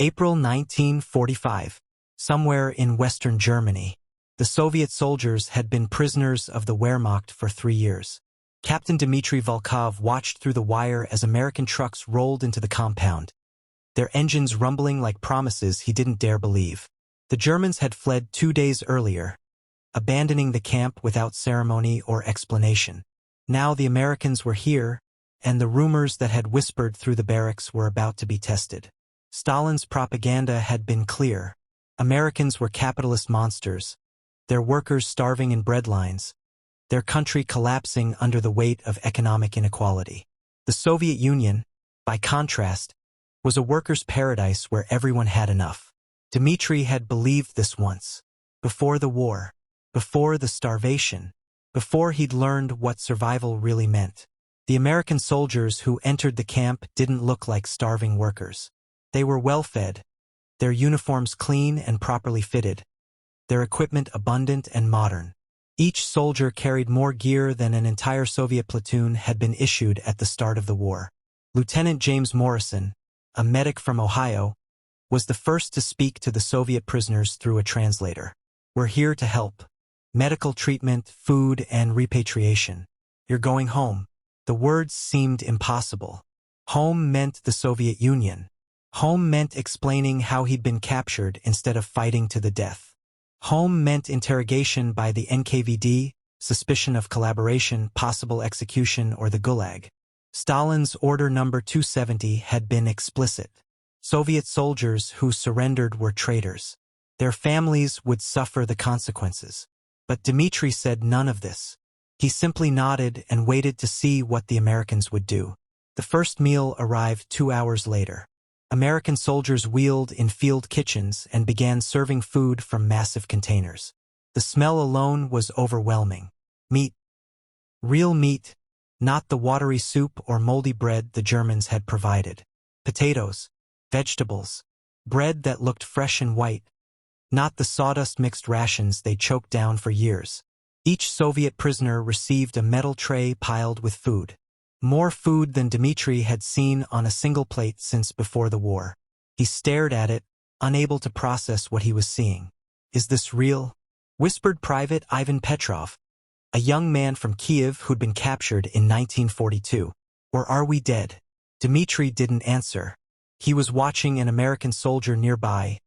April 1945. Somewhere in Western Germany, the Soviet soldiers had been prisoners of the Wehrmacht for 3 years. Captain Dmitri Volkov watched through the wire as American trucks rolled into the compound, their engines rumbling like promises he didn't dare believe. The Germans had fled 2 days earlier, abandoning the camp without ceremony or explanation. Now the Americans were here, and the rumors that had whispered through the barracks were about to be tested. Stalin's propaganda had been clear. Americans were capitalist monsters, their workers starving in breadlines, their country collapsing under the weight of economic inequality. The Soviet Union, by contrast, was a workers' paradise where everyone had enough. Dmitri had believed this once, before the war, before the starvation, before he'd learned what survival really meant. The American soldiers who entered the camp didn't look like starving workers. They were well-fed, their uniforms clean and properly fitted, their equipment abundant and modern. Each soldier carried more gear than an entire Soviet platoon had been issued at the start of the war. Lieutenant James Morrison, a medic from Ohio, was the first to speak to the Soviet prisoners through a translator. "We're here to help. Medical treatment, food, and repatriation. You're going home." The words seemed impossible. Home meant the Soviet Union. Home meant explaining how he'd been captured instead of fighting to the death. Home meant interrogation by the NKVD, suspicion of collaboration, possible execution, or the Gulag. Stalin's Order Number 270 had been explicit. Soviet soldiers who surrendered were traitors. Their families would suffer the consequences. But Dmitri said none of this. He simply nodded and waited to see what the Americans would do. The first meal arrived 2 hours later. American soldiers wheeled in field kitchens and began serving food from massive containers. The smell alone was overwhelming. Meat. Real meat, not the watery soup or moldy bread the Germans had provided. Potatoes, vegetables, bread that looked fresh and white, not the sawdust-mixed rations they choked down for years. Each Soviet prisoner received a metal tray piled with food. More food than Dmitri had seen on a single plate since before the war. He stared at it, unable to process what he was seeing. "Is this real?" whispered Private Ivan Petrov, a young man from Kiev who'd been captured in 1942. "Or are we dead?" Dmitri didn't answer. He was watching an American soldier nearby,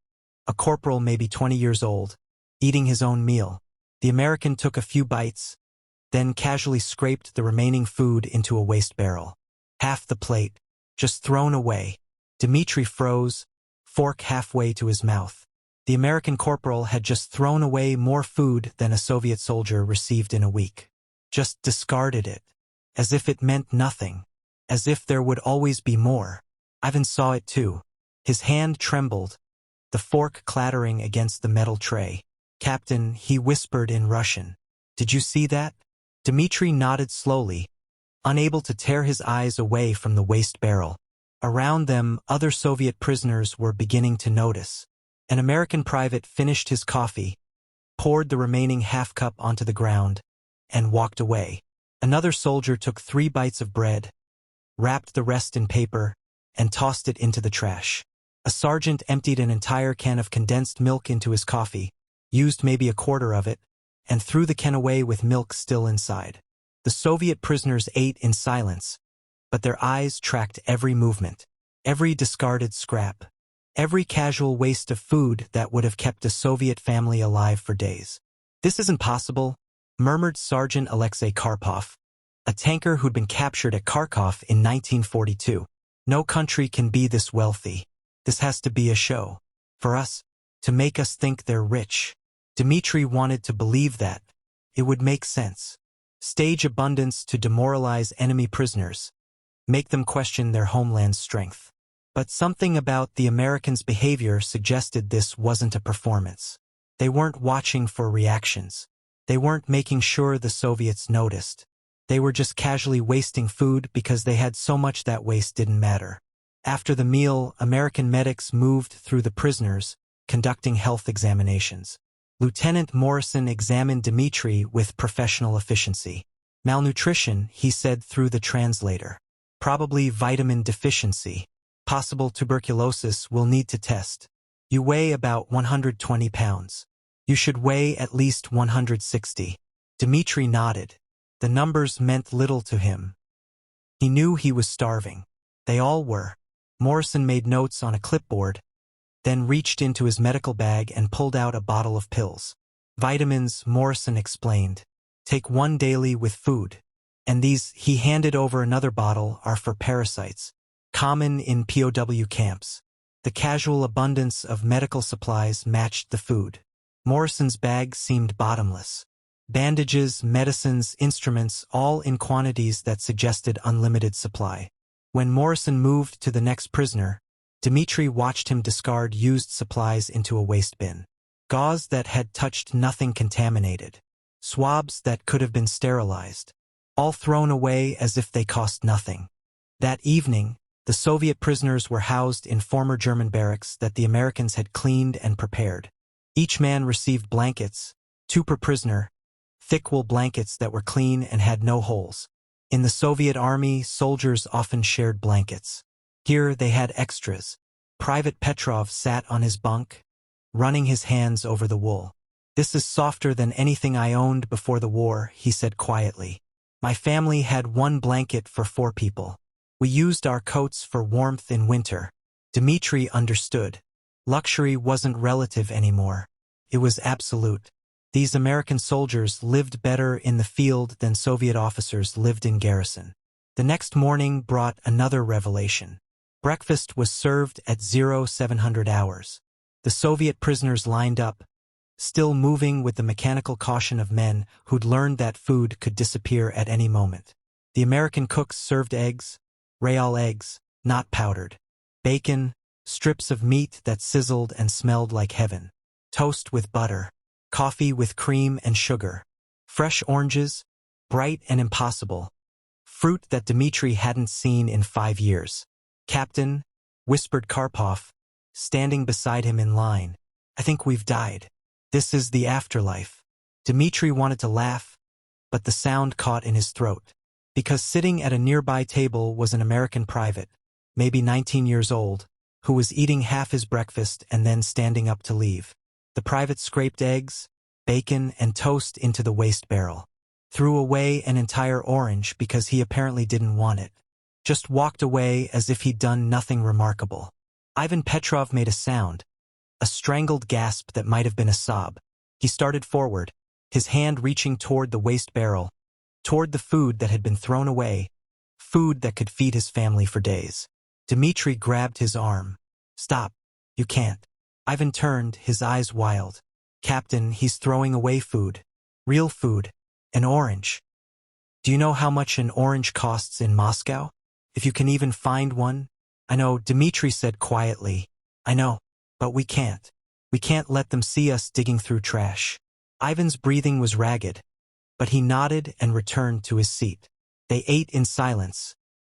a corporal maybe 20 years old, eating his own meal. The American took a few bites, then casually scraped the remaining food into a waste barrel. Half the plate, just thrown away. Dmitri froze, fork halfway to his mouth. The American corporal had just thrown away more food than a Soviet soldier received in a week. Just discarded it, as if it meant nothing, as if there would always be more. Ivan saw it too. His hand trembled, the fork clattering against the metal tray. "Captain," he whispered in Russian. "Did you see that?" Dmitri nodded slowly, unable to tear his eyes away from the waste barrel. Around them, other Soviet prisoners were beginning to notice. An American private finished his coffee, poured the remaining half-cup onto the ground, and walked away. Another soldier took 3 bites of bread, wrapped the rest in paper, and tossed it into the trash. A sergeant emptied an entire can of condensed milk into his coffee, used maybe a quarter of it, and threw the can away with milk still inside. The Soviet prisoners ate in silence, but their eyes tracked every movement, every discarded scrap, every casual waste of food that would have kept a Soviet family alive for days. "This isn't possible," murmured Sergeant Alexei Karpov, a tanker who'd been captured at Kharkov in 1942. "No country can be this wealthy. This has to be a show. For us, to make us think they're rich." Dmitri wanted to believe that. It would make sense. Stage abundance to demoralize enemy prisoners, make them question their homeland's strength. But something about the Americans' behavior suggested this wasn't a performance. They weren't watching for reactions. They weren't making sure the Soviets noticed. They were just casually wasting food because they had so much that waste didn't matter. After the meal, American medics moved through the prisoners, conducting health examinations. Lieutenant Morrison examined Dmitri with professional efficiency. "Malnutrition," he said through the translator. "Probably vitamin deficiency. Possible tuberculosis will need to test. You weigh about 120 pounds. You should weigh at least 160. Dmitri nodded. The numbers meant little to him. He knew he was starving. They all were. Morrison made notes on a clipboard, then reached into his medical bag and pulled out a bottle of pills. Vitamins, Morrison explained. Take one daily with food. And these, he handed over another bottle, are for parasites, common in POW camps. The casual abundance of medical supplies matched the food. Morrison's bag seemed bottomless. Bandages, medicines, instruments, all in quantities that suggested unlimited supply. When Morrison moved to the next prisoner, Dmitri watched him discard used supplies into a waste bin. Gauze that had touched nothing contaminated. Swabs that could have been sterilized. All thrown away as if they cost nothing. That evening, the Soviet prisoners were housed in former German barracks that the Americans had cleaned and prepared. Each man received blankets, 2 per prisoner, thick wool blankets that were clean and had no holes. In the Soviet army, soldiers often shared blankets. Here they had extras. Private Petrov sat on his bunk, running his hands over the wool. This is softer than anything I owned before the war, he said quietly. My family had 1 blanket for 4 people. We used our coats for warmth in winter. Dmitri understood. Luxury wasn't relative anymore. It was absolute. These American soldiers lived better in the field than Soviet officers lived in garrison. The next morning brought another revelation. Breakfast was served at 0700 hours. The Soviet prisoners lined up, still moving with the mechanical caution of men who'd learned that food could disappear at any moment. The American cooks served eggs, real eggs, not powdered. Bacon, strips of meat that sizzled and smelled like heaven. Toast with butter. Coffee with cream and sugar. Fresh oranges, bright and impossible. Fruit that Dmitri hadn't seen in 5 years. Captain, whispered Karpov, standing beside him in line. I think we've died. This is the afterlife. Dmitri wanted to laugh, but the sound caught in his throat. Because sitting at a nearby table was an American private, maybe 19 years old, who was eating half his breakfast and then standing up to leave. The private scraped eggs, bacon, and toast into the waste barrel. Threw away an entire orange because he apparently didn't want it. Just walked away as if he'd done nothing remarkable. Ivan Petrov made a sound, a strangled gasp that might have been a sob. He started forward, his hand reaching toward the waste barrel, toward the food that had been thrown away, food that could feed his family for days. Dmitri grabbed his arm. Stop. You can't. Ivan turned, his eyes wild. Captain, he's throwing away food. Real food. An orange. Do you know how much an orange costs in Moscow? If you can even find one? I know, Dmitri said quietly. I know, but we can't. We can't let them see us digging through trash. Ivan's breathing was ragged, but he nodded and returned to his seat. They ate in silence.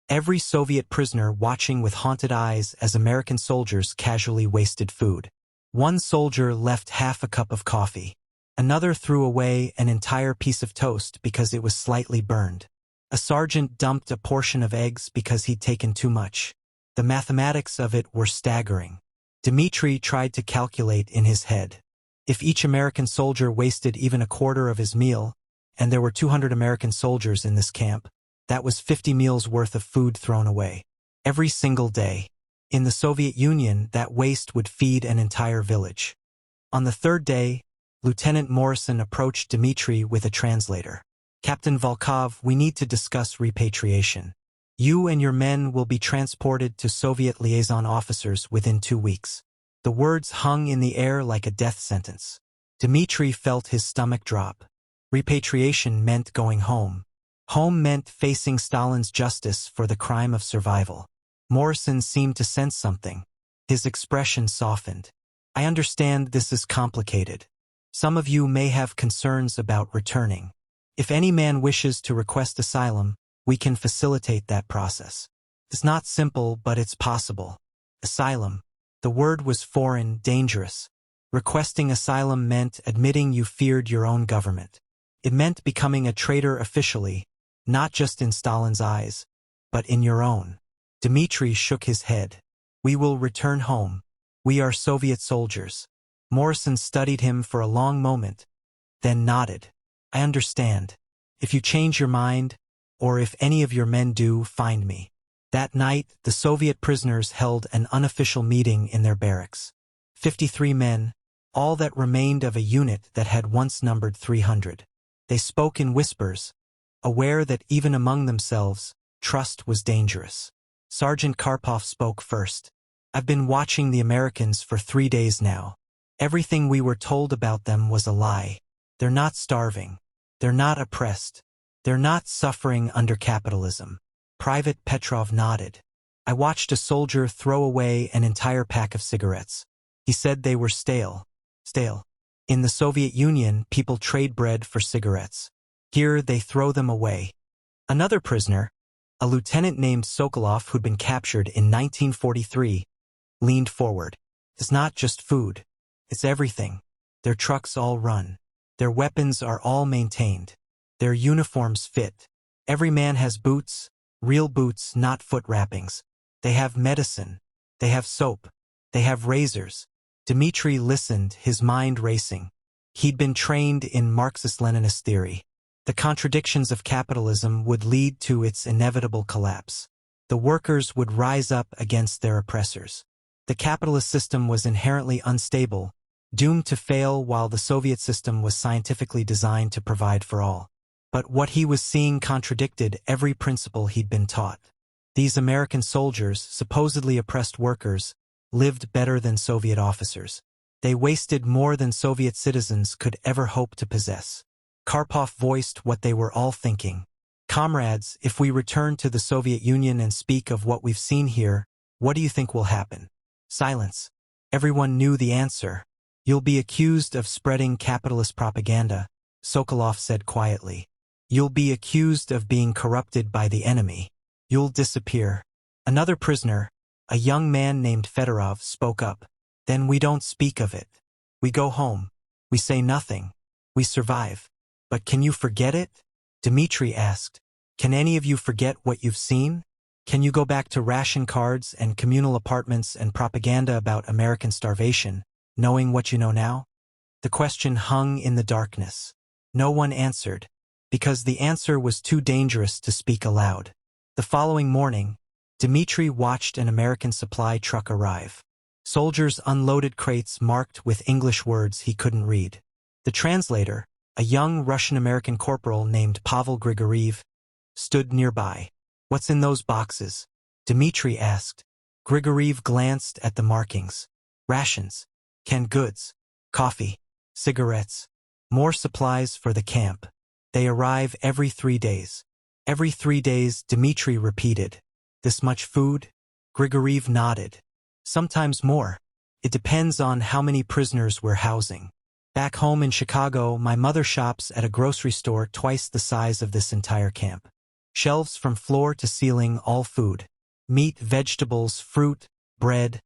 Every Soviet prisoner watching with haunted eyes as American soldiers casually wasted food. One soldier left half a cup of coffee. Another threw away an entire piece of toast because it was slightly burned. A sergeant dumped a portion of eggs because he'd taken too much. The mathematics of it were staggering. Dmitri tried to calculate in his head. If each American soldier wasted even a quarter of his meal, and there were 200 American soldiers in this camp, that was 50 meals worth of food thrown away. Every single day. In the Soviet Union, that waste would feed an entire village. On the 3rd day, Lieutenant Morrison approached Dmitri with a translator. Captain Volkov, we need to discuss repatriation. You and your men will be transported to Soviet liaison officers within 2 weeks. The words hung in the air like a death sentence. Dmitri felt his stomach drop. Repatriation meant going home. Home meant facing Stalin's justice for the crime of survival. Morrison seemed to sense something. His expression softened. I understand this is complicated. Some of you may have concerns about returning. If any man wishes to request asylum, we can facilitate that process. It's not simple, but it's possible. Asylum. The word was foreign, dangerous. Requesting asylum meant admitting you feared your own government. It meant becoming a traitor officially, not just in Stalin's eyes, but in your own. Dmitri shook his head. We will return home. We are Soviet soldiers. Morrison studied him for a long moment, then nodded. I understand. If you change your mind, or if any of your men do, find me. That night, the Soviet prisoners held an unofficial meeting in their barracks. 53 men, all that remained of a unit that had once numbered 300. They spoke in whispers, aware that even among themselves, trust was dangerous. Sergeant Karpov spoke first. I've been watching the Americans for 3 days now. Everything we were told about them was a lie. They're not starving. They're not oppressed. They're not suffering under capitalism. Private Petrov nodded. I watched a soldier throw away an entire pack of cigarettes. He said they were stale. Stale. In the Soviet Union, people trade bread for cigarettes. Here, they throw them away. Another prisoner, a lieutenant named Sokolov who'd been captured in 1943, leaned forward. It's not just food. It's everything. Their trucks all run. Their weapons are all maintained. Their uniforms fit. Every man has boots, real boots, not foot wrappings. They have medicine. They have soap. They have razors. Dmitri listened, his mind racing. He'd been trained in Marxist-Leninist theory. The contradictions of capitalism would lead to its inevitable collapse. The workers would rise up against their oppressors. The capitalist system was inherently unstable, doomed to fail, while the Soviet system was scientifically designed to provide for all. But what he was seeing contradicted every principle he'd been taught. These American soldiers, supposedly oppressed workers, lived better than Soviet officers. They wasted more than Soviet citizens could ever hope to possess. Karpov voiced what they were all thinking. Comrades, if we return to the Soviet Union and speak of what we've seen here, what do you think will happen? Silence. Everyone knew the answer. You'll be accused of spreading capitalist propaganda, Sokolov said quietly. You'll be accused of being corrupted by the enemy. You'll disappear. Another prisoner, a young man named Fedorov, spoke up. Then we don't speak of it. We go home. We say nothing. We survive. But can you forget it? Dmitri asked. Can any of you forget what you've seen? Can you go back to ration cards and communal apartments and propaganda about American starvation, knowing what you know now? The question hung in the darkness. No one answered, because the answer was too dangerous to speak aloud. The following morning, Dmitri watched an American supply truck arrive. Soldiers unloaded crates marked with English words he couldn't read. The translator, a young Russian-American corporal named Pavel Grigoriev, stood nearby. What's in those boxes? Dmitri asked. Grigoriev glanced at the markings. Rations, canned goods, coffee, cigarettes, more supplies for the camp. They arrive every 3 days. Every 3 days, Dmitri repeated. This much food? Grigoriev nodded. Sometimes more. It depends on how many prisoners we're housing. Back home in Chicago, my mother shops at a grocery store twice the size of this entire camp. Shelves from floor to ceiling, all food. Meat, vegetables, fruit, bread,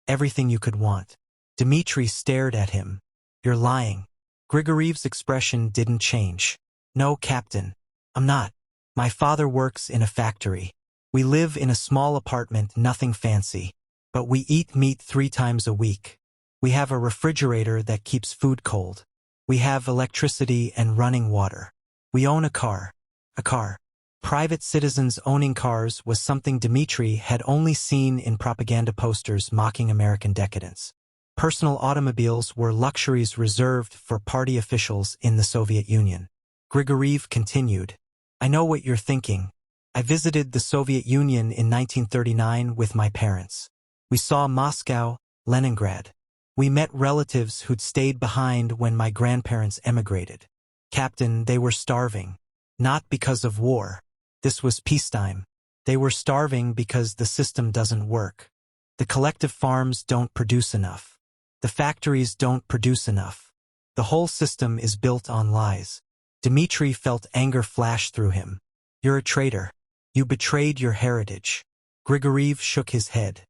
everything you could want. Dmitri stared at him. You're lying. Grigoriev's expression didn't change. No, Captain. I'm not. My father works in a factory. We live in a small apartment, nothing fancy. But we eat meat 3 times a week. We have a refrigerator that keeps food cold. We have electricity and running water. We own a car. A car. Private citizens owning cars was something Dmitri had only seen in propaganda posters mocking American decadence. Personal automobiles were luxuries reserved for party officials in the Soviet Union. Grigoriev continued. I know what you're thinking. I visited the Soviet Union in 1939 with my parents. We saw Moscow, Leningrad. We met relatives who'd stayed behind when my grandparents emigrated. Captain, they were starving. Not because of war. This was peacetime. They were starving because the system doesn't work. The collective farms don't produce enough. The factories don't produce enough. The whole system is built on lies. Dmitri felt anger flash through him. You're a traitor. You betrayed your heritage. Grigoriev shook his head.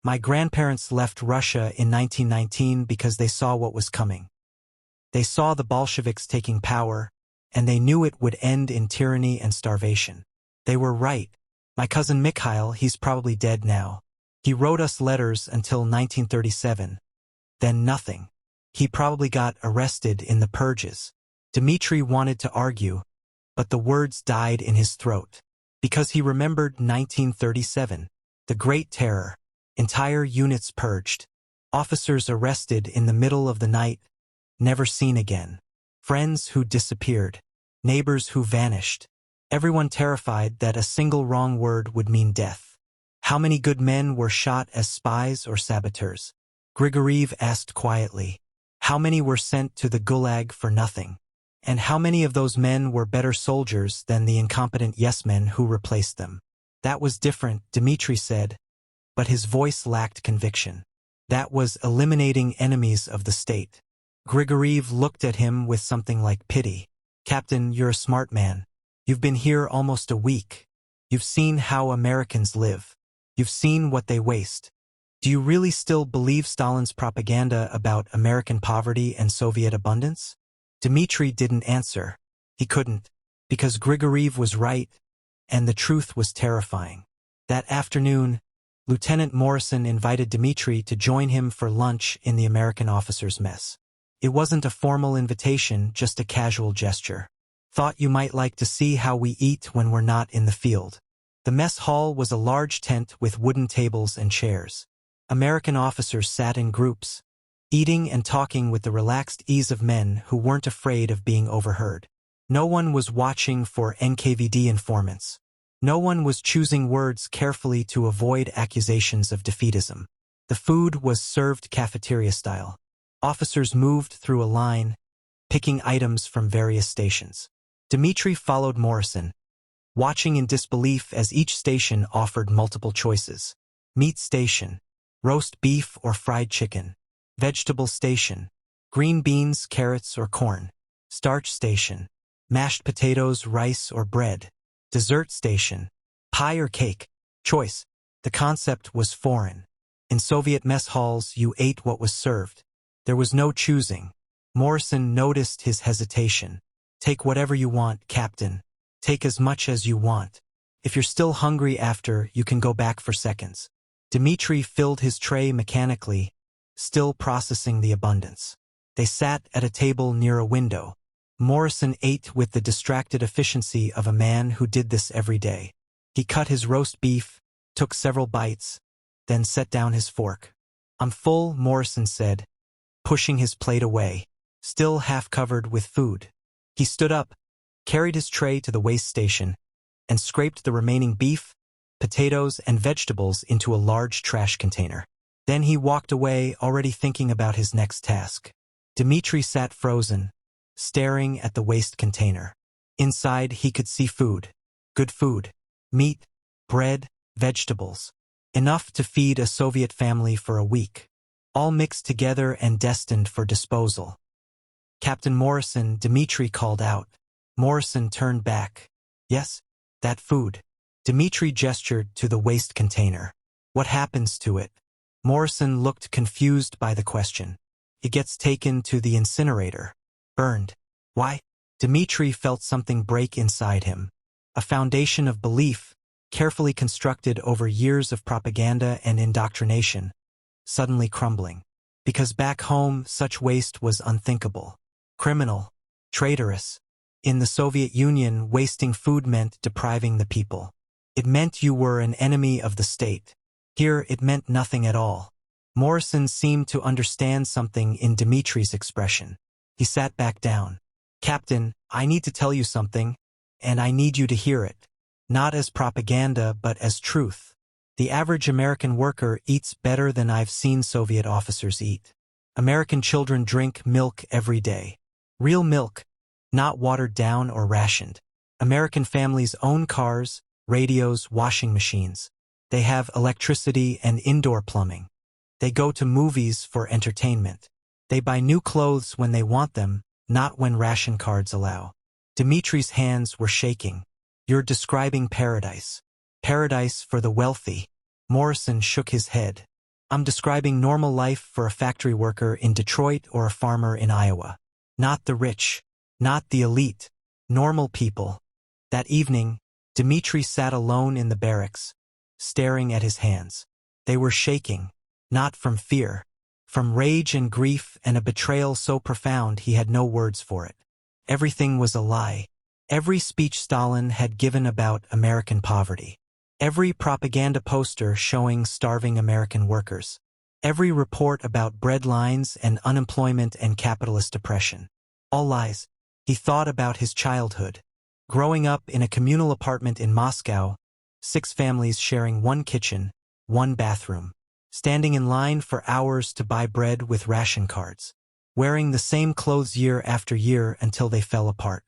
My grandparents left Russia in 1919 because they saw what was coming. They saw the Bolsheviks taking power, and they knew it would end in tyranny and starvation. They were right. My cousin Mikhail, he's probably dead now. He wrote us letters until 1937. Then nothing. He probably got arrested in the purges. Dmitri wanted to argue, but the words died in his throat. Because he remembered 1937, the Great Terror, entire units purged, officers arrested in the middle of the night, never seen again, friends who disappeared, neighbors who vanished, everyone terrified that a single wrong word would mean death. How many good men were shot as spies or saboteurs? Grigoriev asked quietly. How many were sent to the Gulag for nothing? And how many of those men were better soldiers than the incompetent yes-men who replaced them? That was different, Dmitri said, but his voice lacked conviction. That was eliminating enemies of the state. Grigoriev looked at him with something like pity. Captain, you're a smart man. You've been here almost a week. You've seen how Americans live. You've seen what they waste. Do you really still believe Stalin's propaganda about American poverty and Soviet abundance? Dmitri didn't answer. He couldn't, because Grigoriev was right, and the truth was terrifying. That afternoon, Lieutenant Morrison invited Dmitri to join him for lunch in the American officers' mess. It wasn't a formal invitation, just a casual gesture. Thought you might like to see how we eat when we're not in the field. The mess hall was a large tent with wooden tables and chairs. American officers sat in groups, eating and talking with the relaxed ease of men who weren't afraid of being overheard. No one was watching for NKVD informants. No one was choosing words carefully to avoid accusations of defeatism. The food was served cafeteria style. Officers moved through a line, picking items from various stations. Dmitri followed Morrison, watching in disbelief as each station offered multiple choices. Meat station, roast beef or fried chicken. Vegetable station, green beans, carrots, or corn. Starch station, mashed potatoes, rice, or bread. Dessert station, pie or cake. Choice. The concept was foreign. In Soviet mess halls, you ate what was served. There was no choosing. Morrison noticed his hesitation. Take whatever you want, Captain. Take as much as you want. If you're still hungry after, you can go back for seconds. Dmitri filled his tray mechanically, still processing the abundance. They sat at a table near a window. Morrison ate with the distracted efficiency of a man who did this every day. He cut his roast beef, took several bites, then set down his fork. I'm full, Morrison said, pushing his plate away, still half covered with food. He stood up, carried his tray to the waste station, and scraped the remaining beef, potatoes, and vegetables into a large trash container. Then he walked away, already thinking about his next task. Dmitri sat frozen, staring at the waste container. Inside, he could see food. Good food. Meat, bread, vegetables. Enough to feed a Soviet family for a week. All mixed together and destined for disposal. Captain Morrison, Dmitri called out. Morrison turned back. Yes, that food. Dmitri gestured to the waste container. What happens to it? Morrison looked confused by the question. It gets taken to the incinerator. Burned. Why? Dmitri felt something break inside him. A foundation of belief, carefully constructed over years of propaganda and indoctrination, suddenly crumbling. Because back home, such waste was unthinkable. Criminal. Traitorous. In the Soviet Union, wasting food meant depriving the people. It meant you were an enemy of the state. Here, it meant nothing at all. Morrison seemed to understand something in Dmitri's expression. He sat back down. Captain, I need to tell you something, and I need you to hear it. Not as propaganda, but as truth. The average American worker eats better than I've seen Soviet officers eat. American children drink milk every day. Real milk, not watered down or rationed. American families own cars, radios, washing machines. They have electricity and indoor plumbing. They go to movies for entertainment. They buy new clothes when they want them, not when ration cards allow. Dmitri's hands were shaking. You're describing paradise. Paradise for the wealthy. Morrison shook his head. I'm describing normal life for a factory worker in Detroit or a farmer in Iowa. Not the rich. Not the elite. Normal people. That evening, Dmitri sat alone in the barracks, staring at his hands. They were shaking, not from fear, from rage and grief and a betrayal so profound he had no words for it. Everything was a lie. Every speech Stalin had given about American poverty. Every propaganda poster showing starving American workers. Every report about bread lines and unemployment and capitalist oppression. All lies. He thought about his childhood. Growing up in a communal apartment in Moscow, 6 families sharing one kitchen, one bathroom. Standing in line for hours to buy bread with ration cards. Wearing the same clothes year after year until they fell apart.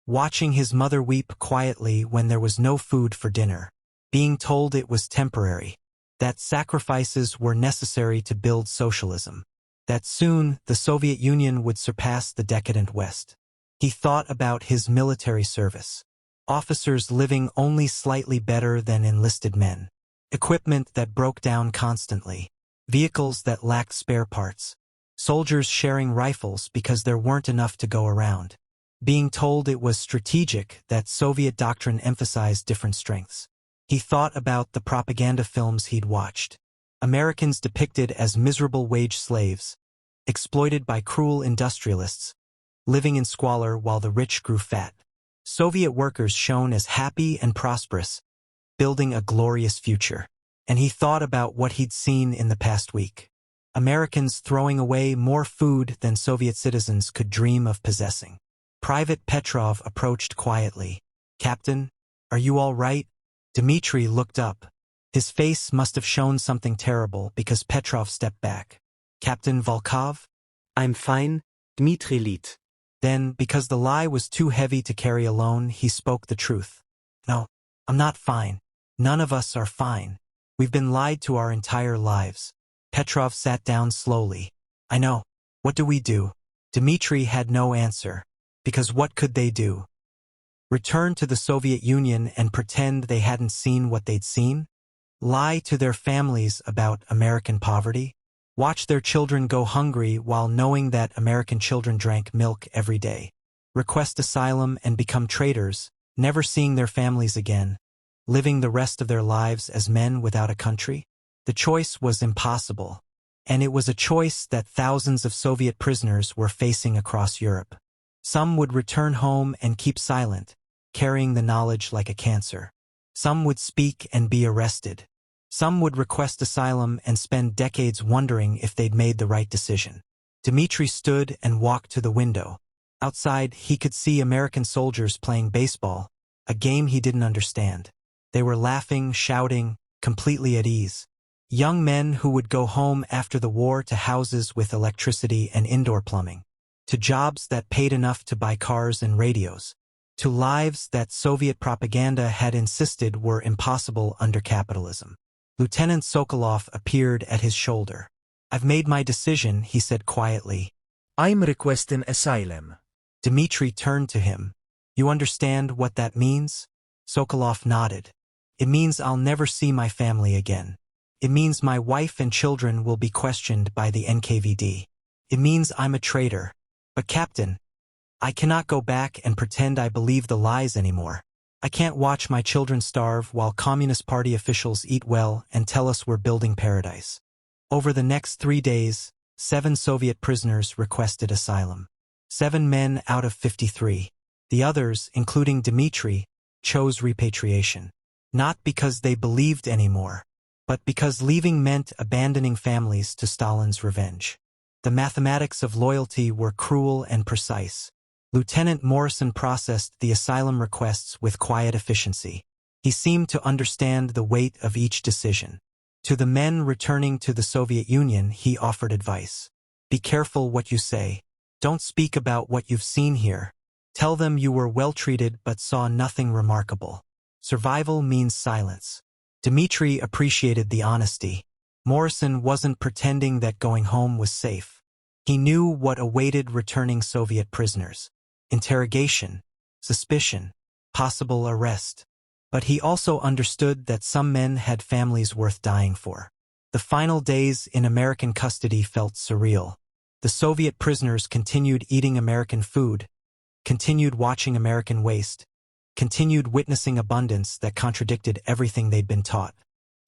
Watching his mother weep quietly when there was no food for dinner. Being told it was temporary. That sacrifices were necessary to build socialism. That soon the Soviet Union would surpass the decadent West. He thought about his military service. Officers living only slightly better than enlisted men. Equipment that broke down constantly. Vehicles that lacked spare parts. Soldiers sharing rifles because there weren't enough to go around. Being told it was strategic that Soviet doctrine emphasized different strengths. He thought about the propaganda films he'd watched. Americans depicted as miserable wage slaves, exploited by cruel industrialists, living in squalor while the rich grew fat. Soviet workers shown as happy and prosperous, building a glorious future. And he thought about what he'd seen in the past week. Americans throwing away more food than Soviet citizens could dream of possessing. Private Petrov approached quietly. "Captain, are you all right?" Dmitri looked up. His face must have shown something terrible because Petrov stepped back. "Captain Volkov?" "I'm fine," Dmitri lied. Then, because the lie was too heavy to carry alone, he spoke the truth. "No, I'm not fine. None of us are fine. We've been lied to our entire lives." Petrov sat down slowly. "I know. What do we do?" Dmitri had no answer. Because what could they do? Return to the Soviet Union and pretend they hadn't seen what they'd seen? Lie to their families about American poverty? Watch their children go hungry while knowing that American children drank milk every day? Request asylum and become traitors, never seeing their families again, living the rest of their lives as men without a country? The choice was impossible, and it was a choice that thousands of Soviet prisoners were facing across Europe. Some would return home and keep silent, carrying the knowledge like a cancer. Some would speak and be arrested. Some would request asylum and spend decades wondering if they'd made the right decision. Dmitri stood and walked to the window. Outside, he could see American soldiers playing baseball, a game he didn't understand. They were laughing, shouting, completely at ease. Young men who would go home after the war to houses with electricity and indoor plumbing. To jobs that paid enough to buy cars and radios. To lives that Soviet propaganda had insisted were impossible under capitalism. Lieutenant Sokolov appeared at his shoulder. "I've made my decision," he said quietly. "I'm requesting asylum." Dmitri turned to him. "You understand what that means?" Sokolov nodded. "It means I'll never see my family again. It means my wife and children will be questioned by the NKVD. It means I'm a traitor. But Captain, I cannot go back and pretend I believe the lies anymore. I can't watch my children starve while Communist Party officials eat well and tell us we're building paradise." Over the next 3 days, 7 Soviet prisoners requested asylum. 7 men out of 53. The others, including Dmitri, chose repatriation. Not because they believed anymore, but because leaving meant abandoning families to Stalin's revenge. The mathematics of loyalty were cruel and precise. Lieutenant Morrison processed the asylum requests with quiet efficiency. He seemed to understand the weight of each decision. To the men returning to the Soviet Union, he offered advice. "Be careful what you say. Don't speak about what you've seen here. Tell them you were well treated but saw nothing remarkable. Survival means silence." Dmitri appreciated the honesty. Morrison wasn't pretending that going home was safe. He knew what awaited returning Soviet prisoners. Interrogation, suspicion, possible arrest. But he also understood that some men had families worth dying for. The final days in American custody felt surreal. The Soviet prisoners continued eating American food, continued watching American waste, continued witnessing abundance that contradicted everything they'd been taught.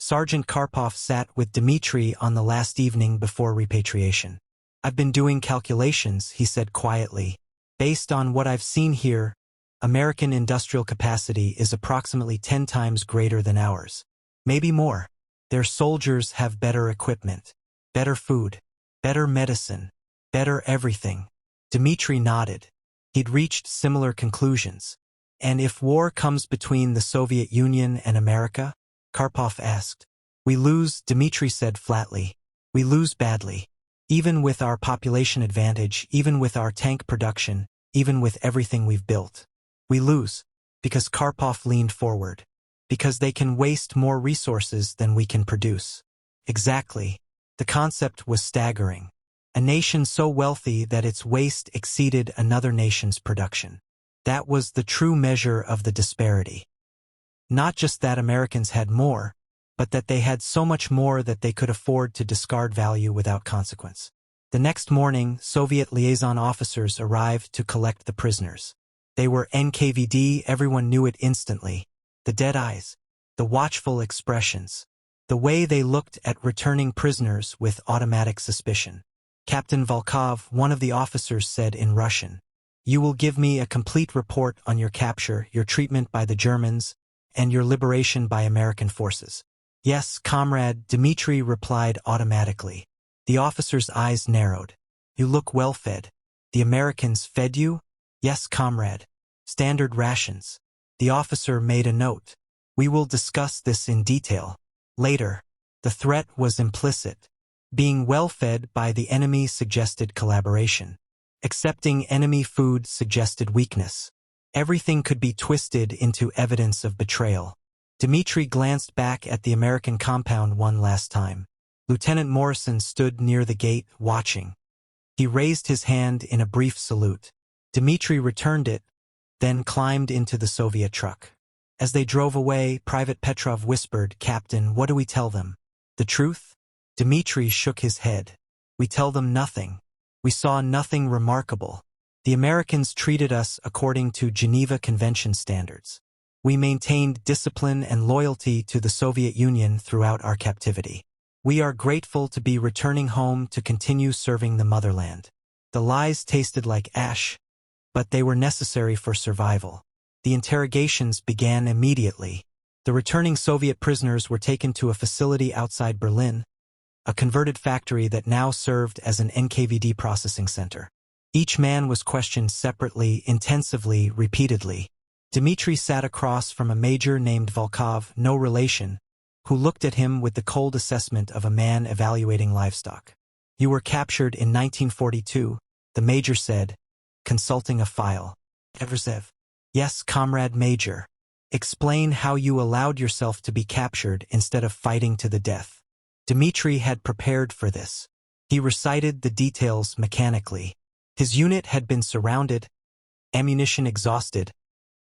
Sergeant Karpov sat with Dmitri on the last evening before repatriation. "I've been doing calculations," he said quietly. "Based on what I've seen here, American industrial capacity is approximately 10 times greater than ours. Maybe more. Their soldiers have better equipment, better food, better medicine, better everything." Dmitri nodded. He'd reached similar conclusions. "And if war comes between the Soviet Union and America?" Karpov asked. "We lose," Dmitri said flatly. "We lose badly. Even with our population advantage, even with our tank production, even with everything we've built. We lose." Because Karpov leaned forward. "Because they can waste more resources than we can produce." Exactly. The concept was staggering. A nation so wealthy that its waste exceeded another nation's production. That was the true measure of the disparity. Not just that Americans had more, but that they had so much more that they could afford to discard value without consequence. The next morning, Soviet liaison officers arrived to collect the prisoners. They were NKVD, everyone knew it instantly. The dead eyes, the watchful expressions, the way they looked at returning prisoners with automatic suspicion. Captain Volkov, one of the officers, said in Russian, "You will give me a complete report on your capture, your treatment by the Germans, and your liberation by American forces." "Yes, comrade," Dmitri replied automatically. The officer's eyes narrowed. "You look well fed. The Americans fed you?" "Yes, comrade. Standard rations." The officer made a note. "We will discuss this in detail later." The threat was implicit. Being well fed by the enemy suggested collaboration. Accepting enemy food suggested weakness. Everything could be twisted into evidence of betrayal. Dmitri glanced back at the American compound one last time. Lieutenant Morrison stood near the gate, watching. He raised his hand in a brief salute. Dmitri returned it, then climbed into the Soviet truck. As they drove away, Private Petrov whispered, "Captain, what do we tell them? The truth?" Dmitri shook his head. "We tell them nothing. We saw nothing remarkable. The Americans treated us according to Geneva Convention standards. We maintained discipline and loyalty to the Soviet Union throughout our captivity. We are grateful to be returning home to continue serving the motherland." The lies tasted like ash, but they were necessary for survival. The interrogations began immediately. The returning Soviet prisoners were taken to a facility outside Berlin, a converted factory that now served as an NKVD processing center. Each man was questioned separately, intensively, repeatedly. Dmitri sat across from a major named Volkov, no relation, who looked at him with the cold assessment of a man evaluating livestock. "You were captured in 1942, the major said, consulting a file. Everzev. "Yes, comrade major. Explain how you allowed yourself to be captured instead of fighting to the death." Dmitri had prepared for this. He recited the details mechanically. His unit had been surrounded, ammunition exhausted,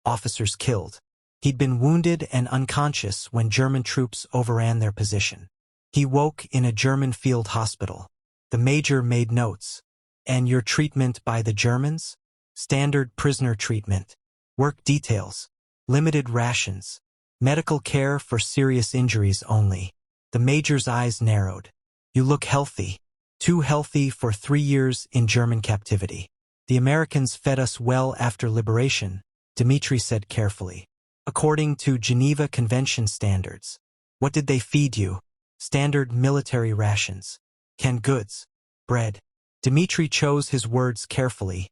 officers killed. He'd been wounded and unconscious when German troops overran their position. He woke in a German field hospital. The major made notes. "And your treatment by the Germans?" "Standard prisoner treatment. Work details. Limited rations. Medical care for serious injuries only." The major's eyes narrowed. "You look healthy. Too healthy for 3 years in German captivity." "The Americans fed us well after liberation," Dmitri said carefully. "According to Geneva Convention standards." "What did they feed you?" "Standard military rations. Canned goods. Bread." Dmitri chose his words carefully,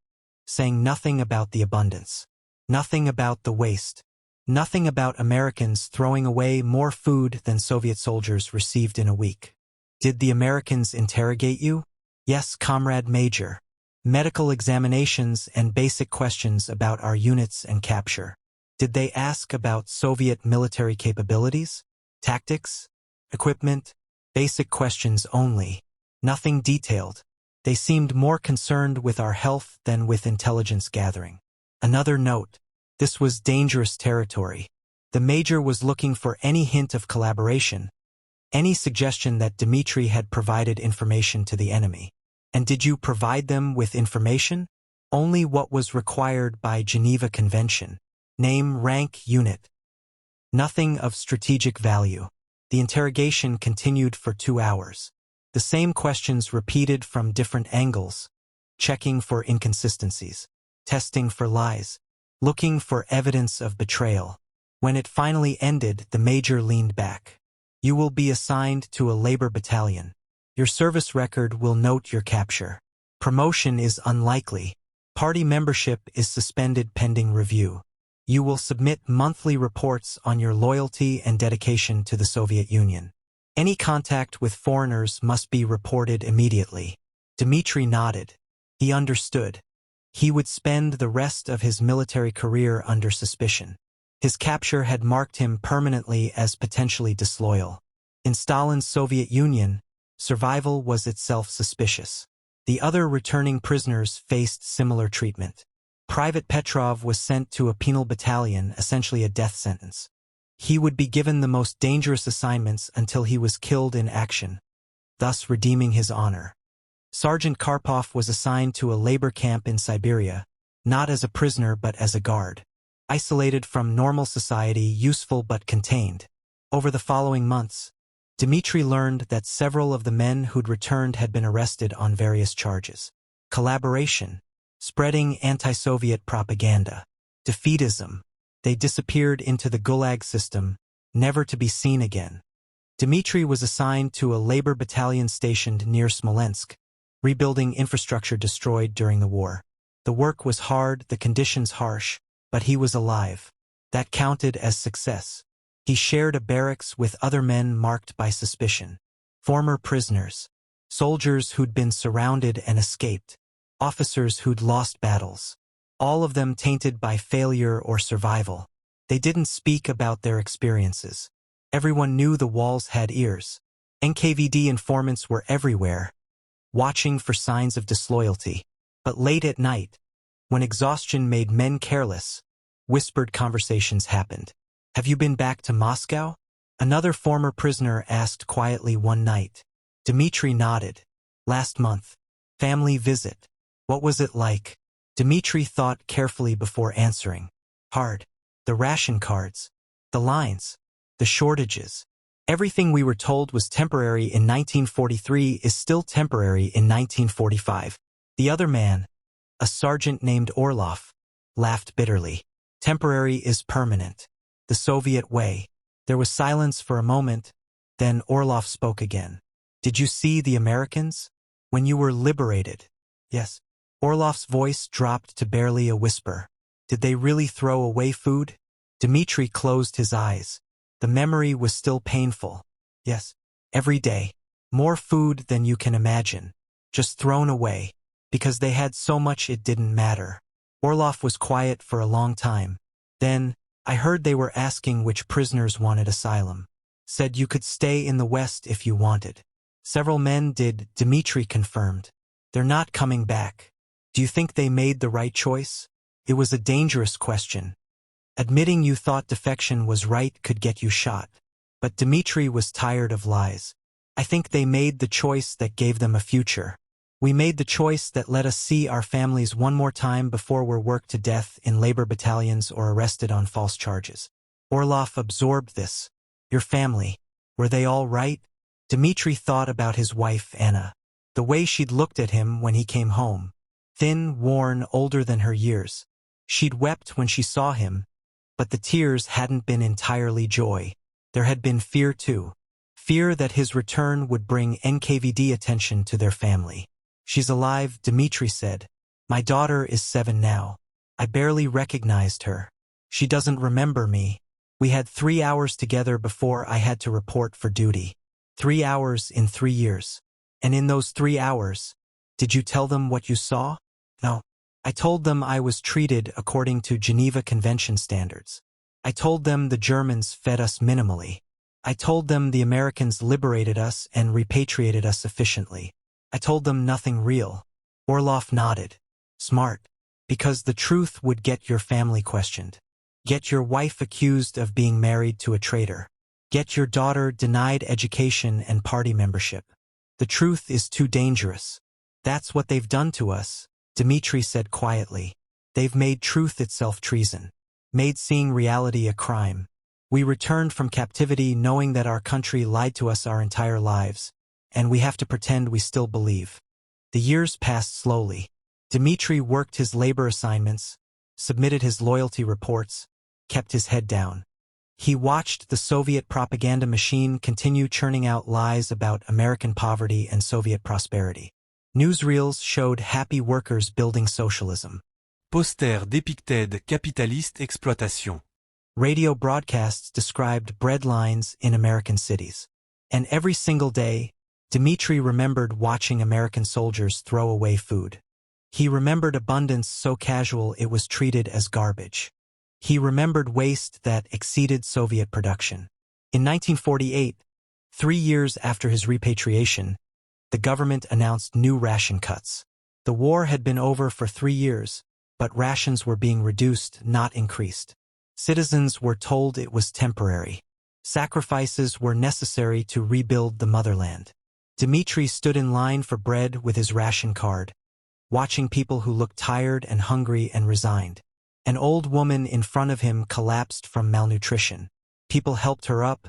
saying nothing about the abundance. Nothing about the waste. Nothing about Americans throwing away more food than Soviet soldiers received in a week. "Did the Americans interrogate you?" "Yes, comrade major. Medical examinations and basic questions about our units and capture." "Did they ask about Soviet military capabilities? Tactics? Equipment?" "Basic questions only. Nothing detailed. They seemed more concerned with our health than with intelligence gathering." Another note. This was dangerous territory. The major was looking for any hint of collaboration, any suggestion that Dmitri had provided information to the enemy. "And did you provide them with information?" "Only what was required by Geneva Convention. Name, rank, unit. Nothing of strategic value." The interrogation continued for 2 hours. The same questions repeated from different angles, checking for inconsistencies, testing for lies, looking for evidence of betrayal. When it finally ended, the major leaned back. You will be assigned to a labor battalion. Your service record will note your capture. Promotion is unlikely. Party membership is suspended pending review. You will submit monthly reports on your loyalty and dedication to the Soviet Union. Any contact with foreigners must be reported immediately. Dmitri nodded. He understood. He would spend the rest of his military career under suspicion. His capture had marked him permanently as potentially disloyal. In Stalin's Soviet Union, survival was itself suspicious. The other returning prisoners faced similar treatment. Private Petrov was sent to a penal battalion, essentially a death sentence. He would be given the most dangerous assignments until he was killed in action, thus redeeming his honor. Sergeant Karpov was assigned to a labor camp in Siberia, not as a prisoner but as a guard. Isolated from normal society, useful but contained. Over the following months, Dmitri learned that several of the men who'd returned had been arrested on various charges. Collaboration, spreading anti-Soviet propaganda, defeatism. They disappeared into the Gulag system, never to be seen again. Dmitri was assigned to a labor battalion stationed near Smolensk, rebuilding infrastructure destroyed during the war. The work was hard, the conditions harsh, but he was alive. That counted as success. He shared a barracks with other men marked by suspicion. Former prisoners, soldiers who'd been surrounded and escaped, officers who'd lost battles. All of them tainted by failure or survival. They didn't speak about their experiences. Everyone knew the walls had ears. NKVD informants were everywhere, watching for signs of disloyalty. But late at night, when exhaustion made men careless, whispered conversations happened. "Have you been back to Moscow?" Another former prisoner asked quietly one night. Dmitri nodded. "Last month. Family visit." "What was it like?" Dmitri thought carefully before answering. "Hard. The ration cards. The lines. The shortages. Everything we were told was temporary in 1943 is still temporary in 1945. The other man, a sergeant named Orlov, laughed bitterly. "Temporary is permanent. The Soviet way." There was silence for a moment, then Orlov spoke again. "Did you see the Americans? When you were liberated?" "Yes." Orlov's voice dropped to barely a whisper. "Did they really throw away food?" Dmitri closed his eyes. The memory was still painful. "Yes. Every day. More food than you can imagine. Just thrown away. Because they had so much it didn't matter." Orlov was quiet for a long time. Then, "I heard they were asking which prisoners wanted asylum. Said you could stay in the West if you wanted." "Several men did," Dmitri confirmed. "They're not coming back." "Do you think they made the right choice?" It was a dangerous question. Admitting you thought defection was right could get you shot. But Dmitri was tired of lies. "I think they made the choice that gave them a future. We made the choice that let us see our families one more time before we're worked to death in labor battalions or arrested on false charges." Orlov absorbed this. "Your family, were they all right?" Dmitri thought about his wife, Anna. The way she'd looked at him when he came home. Thin, worn, older than her years. She'd wept when she saw him, but the tears hadn't been entirely joy. There had been fear too. Fear that his return would bring NKVD attention to their family. "She's alive," Dmitri said. "My daughter is 7 now. I barely recognized her. She doesn't remember me. We had 3 hours together before I had to report for duty. 3 hours in 3 years. And in those 3 hours, did you tell them what you saw?" "No. I told them I was treated according to Geneva Convention standards. I told them the Germans fed us minimally. I told them the Americans liberated us and repatriated us efficiently. I told them nothing real." Orlov nodded. "Smart. Because the truth would get your family questioned. Get your wife accused of being married to a traitor. Get your daughter denied education and party membership. The truth is too dangerous. That's what they've done to us," Dmitri said quietly. "They've made truth itself treason. Made seeing reality a crime. We returned from captivity knowing that our country lied to us our entire lives, and we have to pretend we still believe. The years passed slowly. Dmitri worked his labor assignments, submitted his loyalty reports, kept his head down. He watched the Soviet propaganda machine continue churning out lies about American poverty and Soviet prosperity. Newsreels showed happy workers building socialism. Posters dépictaient capitaliste exploitation. Radio broadcasts described bread lines in American cities. And every single day, Dmitri remembered watching American soldiers throw away food. He remembered abundance so casual it was treated as garbage. He remembered waste that exceeded Soviet production. In 1948, 3 years after his repatriation, the government announced new ration cuts. The war had been over for 3 years, but rations were being reduced, not increased. Citizens were told it was temporary. Sacrifices were necessary to rebuild the motherland. Dmitri stood in line for bread with his ration card, watching people who looked tired and hungry and resigned. An old woman in front of him collapsed from malnutrition. People helped her up,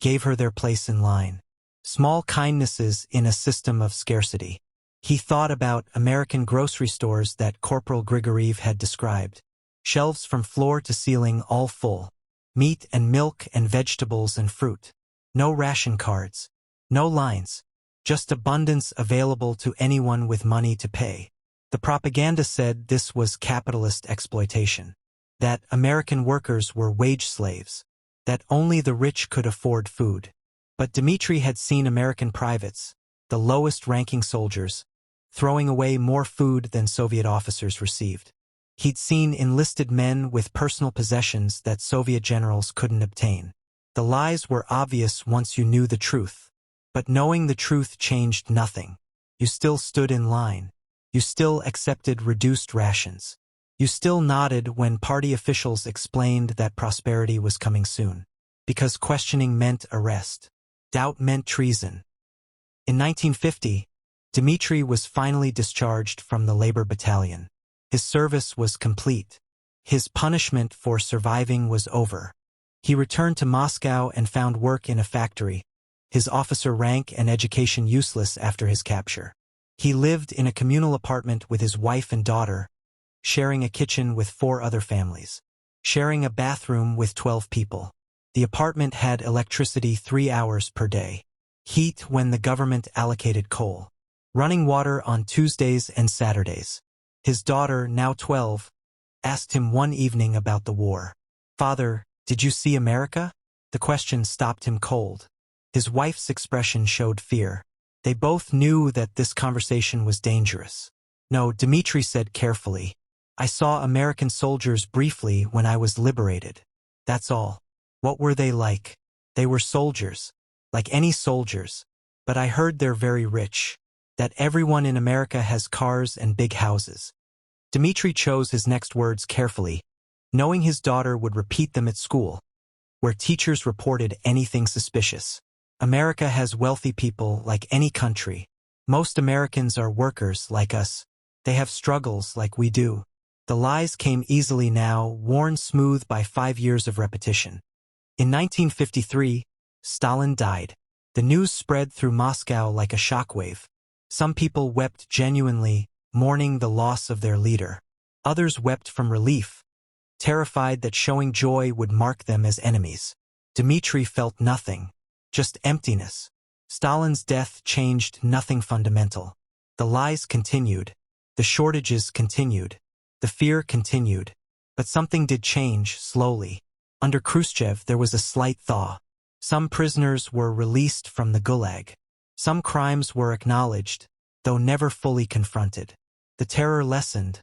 gave her their place in line. Small kindnesses in a system of scarcity. He thought about American grocery stores that Corporal Grigoriev had described. Shelves from floor to ceiling all full. Meat and milk and vegetables and fruit. No ration cards. No lines. Just abundance available to anyone with money to pay. The propaganda said this was capitalist exploitation. That American workers were wage slaves. That only the rich could afford food. But Dmitri had seen American privates, the lowest-ranking soldiers, throwing away more food than Soviet officers received. He'd seen enlisted men with personal possessions that Soviet generals couldn't obtain. The lies were obvious once you knew the truth. But knowing the truth changed nothing. You still stood in line. You still accepted reduced rations. You still nodded when party officials explained that prosperity was coming soon. Because questioning meant arrest. Doubt meant treason. In 1950, Dmitri was finally discharged from the labor battalion. His service was complete. His punishment for surviving was over. He returned to Moscow and found work in a factory, his officer rank and education useless after his capture. He lived in a communal apartment with his wife and daughter, sharing a kitchen with 4 other families, sharing a bathroom with 12 people. The apartment had electricity 3 hours per day, heat when the government allocated coal, running water on Tuesdays and Saturdays. His daughter, now 12, asked him one evening about the war. "Father, did you see America?" The question stopped him cold. His wife's expression showed fear. They both knew that this conversation was dangerous. "No," Dmitri said carefully. "I saw American soldiers briefly when I was liberated. That's all." What were they like? They were soldiers, like any soldiers. But I heard they're very rich. That everyone in America has cars and big houses. Dmitri chose his next words carefully, knowing his daughter would repeat them at school, where teachers reported anything suspicious. America has wealthy people like any country. Most Americans are workers like us. They have struggles like we do. The lies came easily now, worn smooth by 5 years of repetition. In 1953, Stalin died. The news spread through Moscow like a shockwave. Some people wept genuinely, mourning the loss of their leader. Others wept from relief, terrified that showing joy would mark them as enemies. Dmitri felt nothing, just emptiness. Stalin's death changed nothing fundamental. The lies continued. The shortages continued. The fear continued. But something did change, slowly. Under Khrushchev, there was a slight thaw. Some prisoners were released from the Gulag. Some crimes were acknowledged, though never fully confronted. The terror lessened,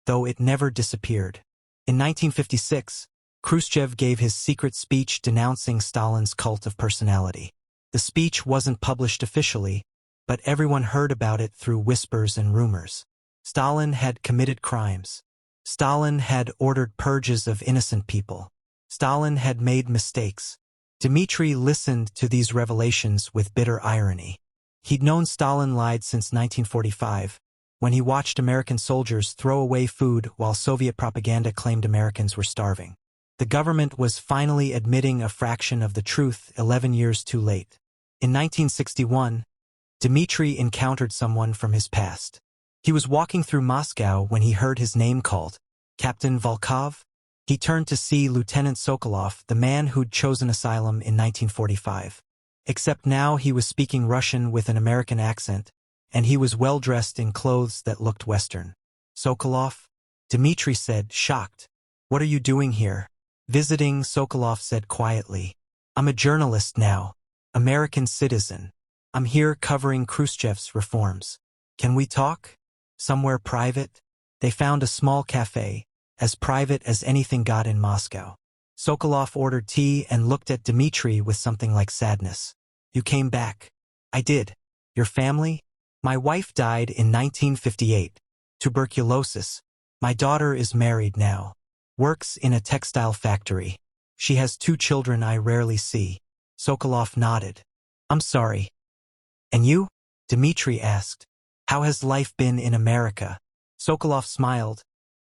though it never disappeared. In 1956, Khrushchev gave his secret speech denouncing Stalin's cult of personality. The speech wasn't published officially, but everyone heard about it through whispers and rumors. Stalin had committed crimes. Stalin had ordered purges of innocent people. Stalin had made mistakes. Dmitri listened to these revelations with bitter irony. He'd known Stalin lied since 1945, when he watched American soldiers throw away food while Soviet propaganda claimed Americans were starving. The government was finally admitting a fraction of the truth 11 years too late. In 1961, Dmitri encountered someone from his past. He was walking through Moscow when he heard his name called. Captain Volkov? He turned to see Lieutenant Sokolov, the man who'd chosen Asylum in 1945. Except now he was speaking Russian with an American accent, and he was well-dressed in clothes that looked Western. Sokolov? Dmitri said, shocked. What are you doing here? Visiting, Sokolov said quietly. I'm a journalist now. American citizen. I'm here covering Khrushchev's reforms. Can we talk? Somewhere private? They found a small cafe, as private as anything got in Moscow. Sokolov ordered tea and looked at Dmitri with something like sadness. You came back. I did. Your family? My wife died in 1958. Tuberculosis. My daughter is married now. Works in a textile factory. She has 2 children I rarely see. Sokolov nodded. I'm sorry. And you? Dmitri asked. How has life been in America? Sokolov smiled,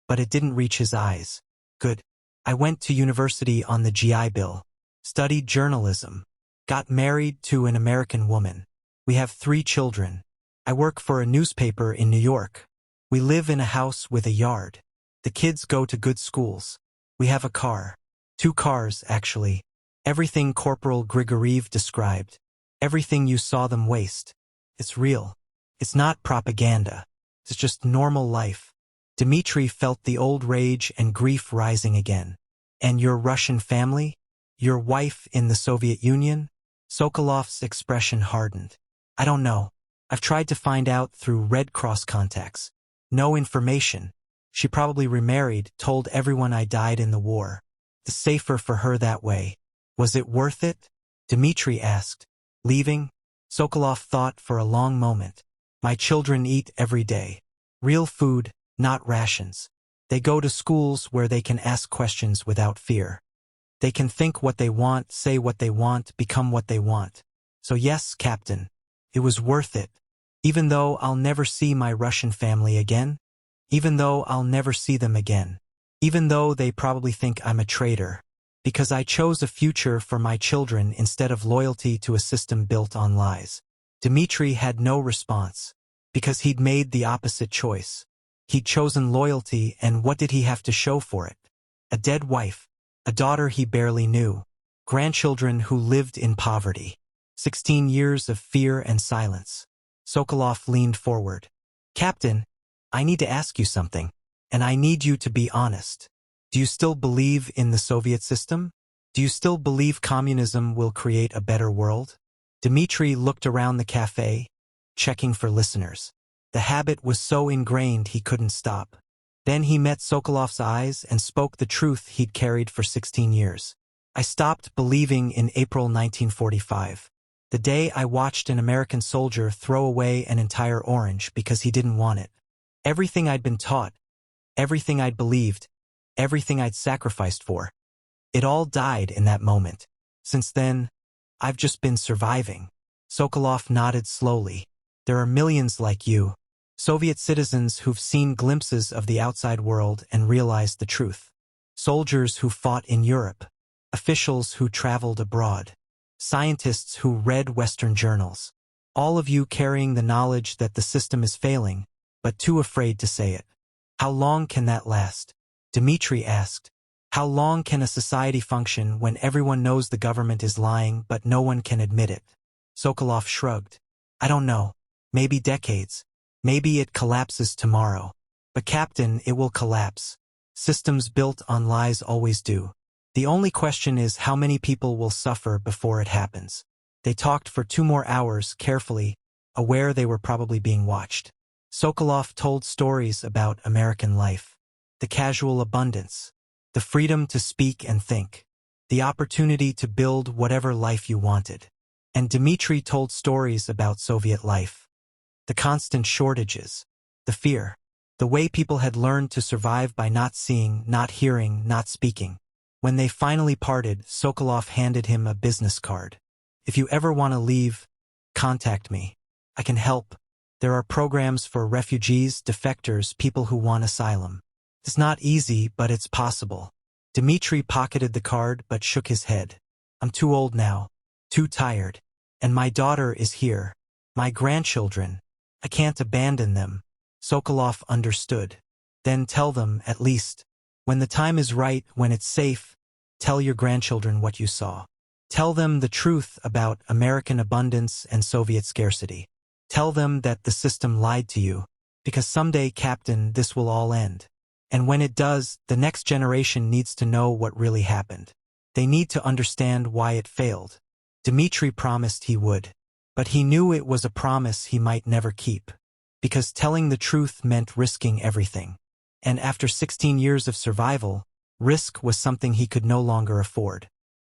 but it didn't reach his eyes. Good. I went to university on the GI Bill. Studied journalism. Got married to an American woman. We have 3 children. I work for a newspaper in New York. We live in a house with a yard. The kids go to good schools. We have a car. 2 cars, actually. Everything Corporal Grigoriev described. Everything you saw them waste. It's real. It's not propaganda. It's just normal life. Dmitri felt the old rage and grief rising again. And your Russian family? Your wife in the Soviet Union? Sokolov's expression hardened. I don't know. I've tried to find out through Red Cross contacts. No information. She probably remarried, told everyone I died in the war. It's safer for her that way. Was it worth it? Dmitri asked. Leaving? Sokolov thought for a long moment. My children eat every day. Real food, not rations. They go to schools where they can ask questions without fear. They can think what they want, say what they want, become what they want. So yes, Captain, it was worth it. Even though I'll never see my Russian family again. Even though I'll never see them again. Even though they probably think I'm a traitor. Because I chose a future for my children instead of loyalty to a system built on lies. Dmitri had no response. Because he'd made the opposite choice. He'd chosen loyalty, and what did he have to show for it? A dead wife. A daughter he barely knew. Grandchildren who lived in poverty. 16 years of fear and silence. Sokolov leaned forward. Captain, I need to ask you something. And I need you to be honest. Do you still believe in the Soviet system? Do you still believe communism will create a better world? Dmitri looked around the cafe, checking for listeners. The habit was so ingrained he couldn't stop. Then he met Sokolov's eyes and spoke the truth he'd carried for 16 years. I stopped believing in April 1945. The day I watched an American soldier throw away an entire orange because he didn't want it. Everything I'd been taught, everything I'd believed, everything I'd sacrificed for. It all died in that moment. Since then, I've just been surviving. Sokolov nodded slowly. There are millions like you, Soviet citizens who've seen glimpses of the outside world and realized the truth. Soldiers who fought in Europe. Officials who traveled abroad. Scientists who read Western journals. All of you carrying the knowledge that the system is failing, but too afraid to say it. How long can that last? Dmitri asked. How long can a society function when everyone knows the government is lying but no one can admit it? Sokolov shrugged. I don't know. Maybe decades. Maybe it collapses tomorrow. But Captain, it will collapse. Systems built on lies always do. The only question is how many people will suffer before it happens. They talked for 2 more hours, carefully, aware they were probably being watched. Sokolov told stories about American life. The casual abundance. The freedom to speak and think. The opportunity to build whatever life you wanted. And Dmitri told stories about Soviet life. The constant shortages. The fear. The way people had learned to survive by not seeing, not hearing, not speaking. When they finally parted, Sokolov handed him a business card. If you ever want to leave, contact me. I can help. There are programs for refugees, defectors, people who want asylum. It's not easy, but it's possible. Dmitri pocketed the card but shook his head. I'm too old now. Too tired. And my daughter is here. My grandchildren. I can't abandon them. Sokolov understood. Then tell them, at least. When the time is right, when it's safe, tell your grandchildren what you saw. Tell them the truth about American abundance and Soviet scarcity. Tell them that the system lied to you. Because someday, Captain, this will all end. And when it does, the next generation needs to know what really happened. They need to understand why it failed. Dmitri promised he would. But he knew it was a promise he might never keep. Because telling the truth meant risking everything. And after 16 years of survival, risk was something he could no longer afford.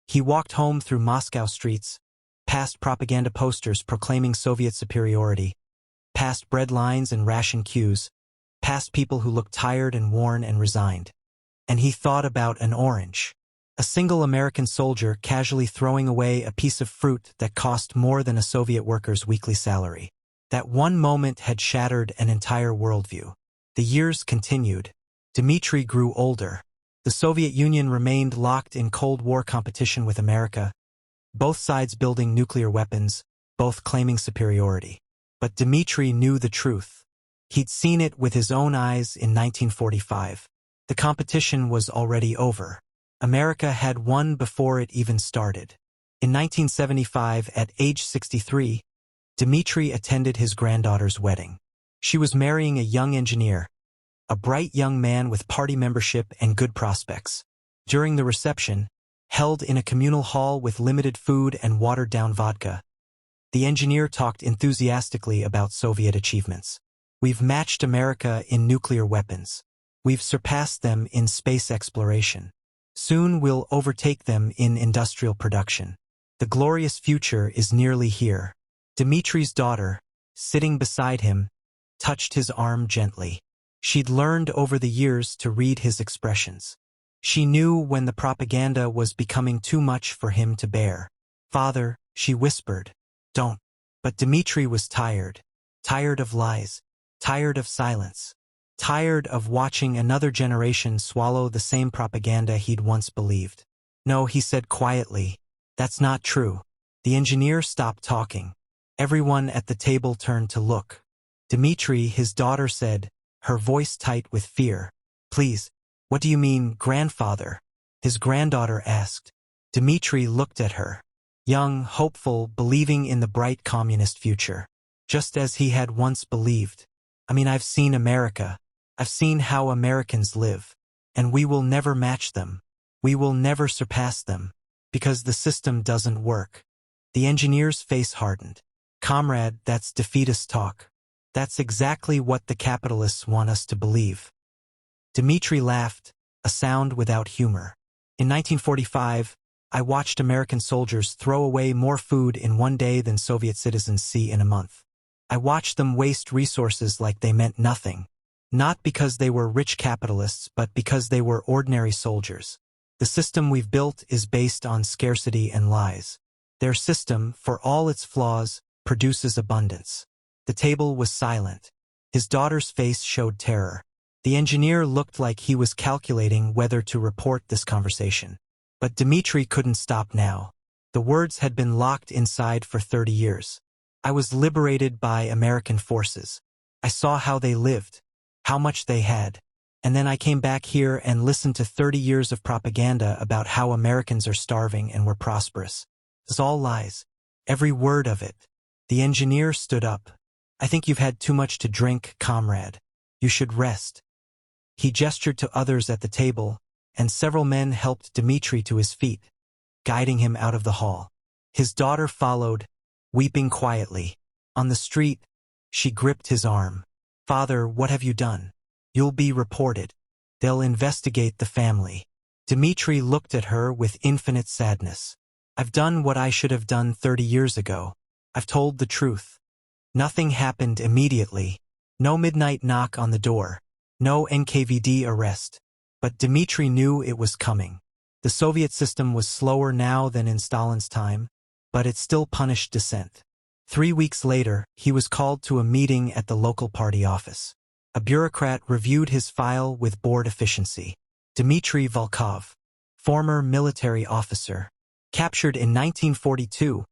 He walked home through Moscow streets, past propaganda posters proclaiming Soviet superiority, past bread lines and ration queues, past people who looked tired and worn and resigned. And he thought about an orange. A single American soldier casually throwing away a piece of fruit that cost more than a Soviet worker's weekly salary. That one moment had shattered an entire worldview. The years continued. Dmitri grew older. The Soviet Union remained locked in Cold War competition with America, both sides building nuclear weapons, both claiming superiority. But Dmitri knew the truth. He'd seen it with his own eyes in 1945. The competition was already over. America had won before it even started. In 1975, at age 63, Dmitri attended his granddaughter's wedding. She was marrying a young engineer, a bright young man with party membership and good prospects. During the reception, held in a communal hall with limited food and watered-down vodka, the engineer talked enthusiastically about Soviet achievements. We've matched America in nuclear weapons. We've surpassed them in space exploration. Soon we'll overtake them in industrial production. The glorious future is nearly here. Dmitri's daughter, sitting beside him, touched his arm gently. She'd learned over the years to read his expressions. She knew when the propaganda was becoming too much for him to bear. "Father," she whispered, "don't." But Dmitri was tired. Tired of lies. Tired of silence. Tired of watching another generation swallow the same propaganda he'd once believed. "No," he said quietly. "That's not true." The engineer stopped talking. Everyone at the table turned to look. "Dmitri," his daughter said, her voice tight with fear. "Please, what do you mean, grandfather?" his granddaughter asked. Dmitri looked at her. Young, hopeful, believing in the bright communist future. Just as he had once believed. I've seen America. I've seen how Americans live. And we will never match them. We will never surpass them. Because the system doesn't work. The engineer's face hardened. "Comrade, that's defeatist talk. That's exactly what the capitalists want us to believe." Dmitri laughed, a sound without humor. "In 1945, I watched American soldiers throw away more food in one day than Soviet citizens see in a month. I watched them waste resources like they meant nothing. Not because they were rich capitalists, but because they were ordinary soldiers. The system we've built is based on scarcity and lies. Their system, for all its flaws, produces abundance." The table was silent. His daughter's face showed terror. The engineer looked like he was calculating whether to report this conversation. But Dmitri couldn't stop now. The words had been locked inside for 30 years. "I was liberated by American forces. I saw how they lived, how much they had. And then I came back here and listened to 30 years of propaganda about how Americans are starving and we're prosperous. It's all lies. Every word of it." The engineer stood up. "I think you've had too much to drink, comrade. You should rest." He gestured to others at the table, and several men helped Dmitri to his feet, guiding him out of the hall. His daughter followed, weeping quietly. On the street, she gripped his arm. "Father, what have you done? You'll be reported. They'll investigate the family." Dmitri looked at her with infinite sadness. "I've done what I should have done 30 years ago. I've told the truth. Nothing happened immediately. No midnight knock on the door. No NKVD arrest. But Dmitri knew it was coming. The Soviet system was slower now than in Stalin's time, but it still punished dissent. 3 weeks later, he was called to a meeting at the local party office. A bureaucrat reviewed his file with bored efficiency. "Dmitri Volkov, former military officer. Captured in 1942,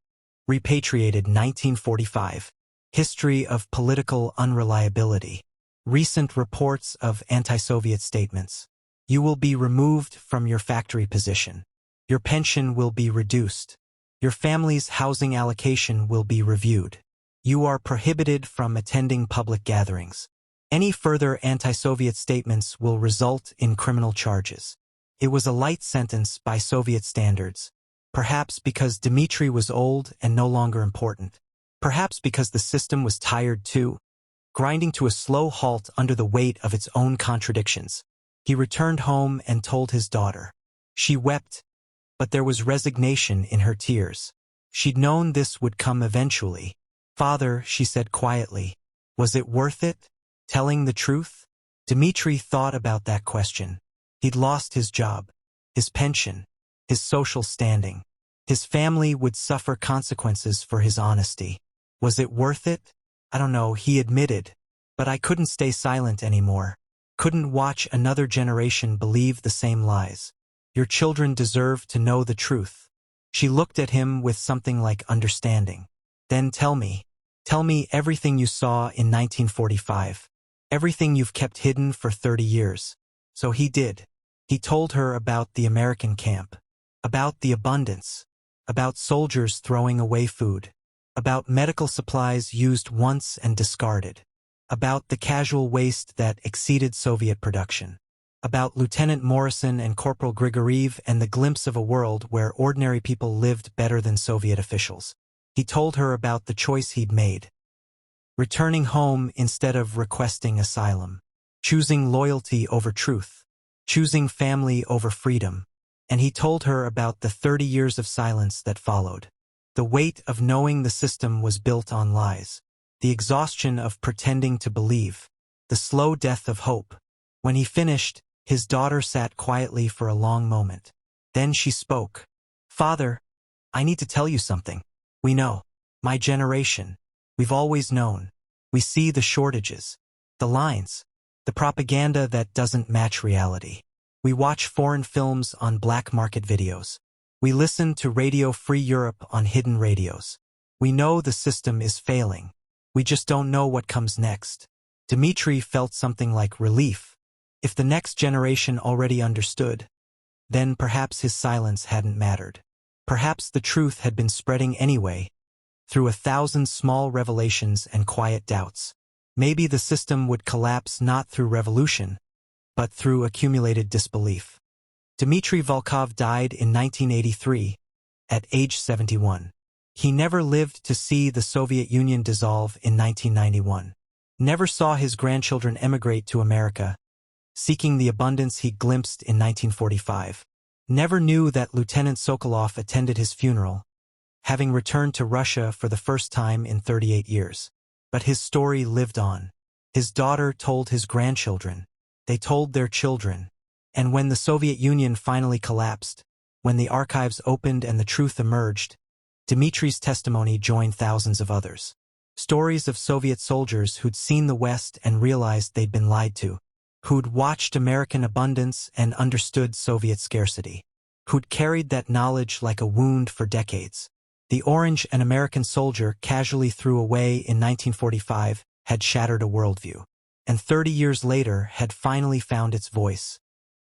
repatriated 1945. History of political unreliability. Recent reports of anti-Soviet statements. You will be removed from your factory position. Your pension will be reduced. Your family's housing allocation will be reviewed. You are prohibited from attending public gatherings. Any further anti-Soviet statements will result in criminal charges. It was a light sentence by Soviet standards. Perhaps because Dmitri was old and no longer important. Perhaps because the system was tired too, grinding to a slow halt under the weight of its own contradictions. He returned home and told his daughter. She wept, but there was resignation in her tears. She'd known this would come eventually. Father, she said quietly, was it worth it? Telling the truth? Dmitri thought about that question. He'd lost his job, his pension, his social standing. His family would suffer consequences for his honesty. Was it worth it? I don't know, he admitted. But I couldn't stay silent anymore. Couldn't watch another generation believe the same lies. Your children deserve to know the truth. She looked at him with something like understanding. Then tell me everything you saw in 1945. Everything you've kept hidden for 30 years. So he did. He told her about the American camp. About the abundance. About soldiers throwing away food. About medical supplies used once and discarded. About the casual waste that exceeded Soviet production. About Lieutenant Morrison and Corporal Grigoriev and the glimpse of a world where ordinary people lived better than Soviet officials. He told her about the choice he'd made. Returning home instead of requesting asylum. Choosing loyalty over truth. Choosing family over freedom. And he told her about the 30 years of silence that followed. The weight of knowing the system was built on lies. The exhaustion of pretending to believe. The slow death of hope. When he finished, his daughter sat quietly for a long moment. Then she spoke. Father, I need to tell you something. We know. My generation. We've always known. We see the shortages. The lines. The propaganda that doesn't match reality. We watch foreign films on black market videos. We listen to Radio Free Europe on hidden radios. We know the system is failing. We just don't know what comes next. Dmitri felt something like relief. If the next generation already understood, then perhaps his silence hadn't mattered. Perhaps the truth had been spreading anyway, through 1,000 small revelations and quiet doubts. Maybe the system would collapse not through revolution, but through accumulated disbelief. Dmitri Volkov died in 1983, at age 71. He never lived to see the Soviet Union dissolve in 1991. Never saw his grandchildren emigrate to America, seeking the abundance he glimpsed in 1945. Never knew that Lieutenant Sokolov attended his funeral, having returned to Russia for the first time in 38 years. But his story lived on. His daughter told his grandchildren. They told their children. And when the Soviet Union finally collapsed, when the archives opened and the truth emerged, Dmitri's testimony joined thousands of others. Stories of Soviet soldiers who'd seen the West and realized they'd been lied to, who'd watched American abundance and understood Soviet scarcity, who'd carried that knowledge like a wound for decades. The orange an American soldier casually threw away in 1945 had shattered a worldview, and 30 years later had finally found its voice.